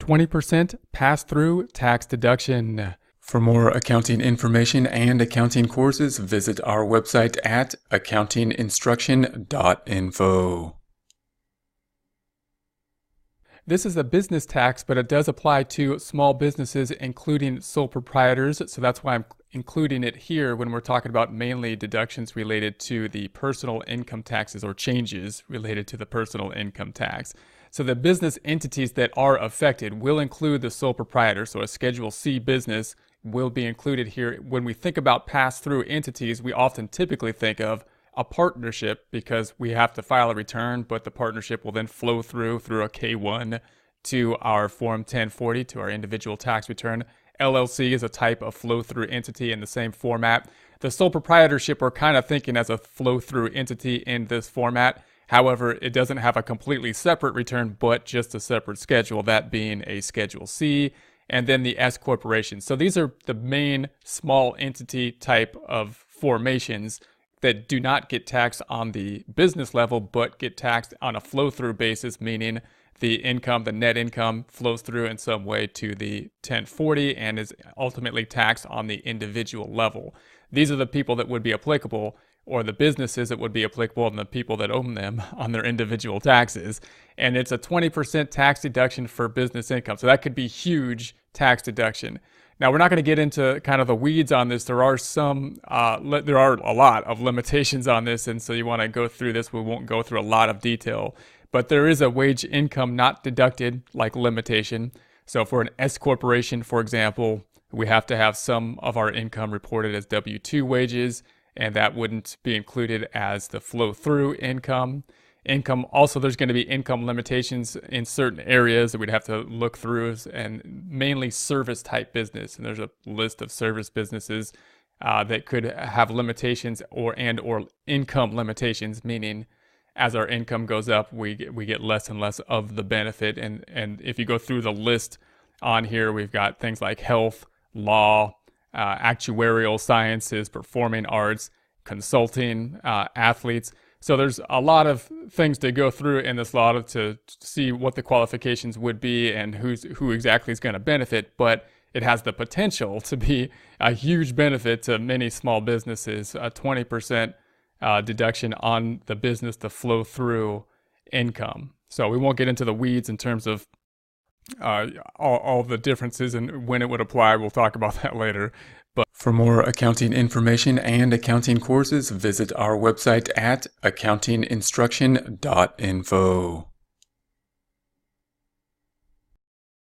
20% pass-through tax deduction. For more accounting information and accounting courses, visit our website at Accountinginstruction.Info. This is a business tax, but it does apply to small businesses, including sole proprietors. So that's why I'm including it here when we're talking about mainly deductions related to the personal income taxes or changes related to the personal income tax. So the business entities that are affected will include the sole proprietor. So a Schedule C business will be included here. When we think about pass-through entities, we often typically think of a partnership because we have to file a return, but the partnership will then flow through a K-1 to our Form 1040, to our individual tax return. LLC is a type of flow-through entity in the same format. The sole proprietorship we're kind of thinking as a flow-through entity in this format. However, it doesn't have a completely separate return, but just a separate schedule, that being a Schedule C, and then the S corporation. So these are the main small entity type of formations that do not get taxed on the business level, but get taxed on a flow-through basis, meaning the income, the net income, flows through in some way to the 1040 and is ultimately taxed on the individual level. These are the people that would be applicable, or the businesses that would be applicable, and the people that own them on their individual taxes. And it's a 20% tax deduction for business income. So that could be huge tax deduction. Now, we're not going to get into kind of the weeds on this. There are a lot of limitations on this, and so you want to go through this. We won't go through a lot of detail, but there is a wage income not deducted like limitation. So for an S corporation, for example, we have to have some of our income reported as W-2 wages, and that wouldn't be included as the flow-through income. Also, there's going to be income limitations in certain areas that we'd have to look through, and mainly service-type business. And there's a list of service businesses that could have limitations or income limitations, meaning as our income goes up, we get less and less of the benefit. And if you go through the list on here, we've got things like health, law, actuarial sciences, performing arts, consulting, athletes. So there's a lot of things to go through in this law to see what the qualifications would be and who exactly is going to benefit, but it has the potential to be a huge benefit to many small businesses, a 20% deduction on the business to flow through income. So we won't get into the weeds in terms of all the differences and when it would apply. We'll talk about that later. But for more accounting information and accounting courses, visit our website at Accountinginstruction.Info.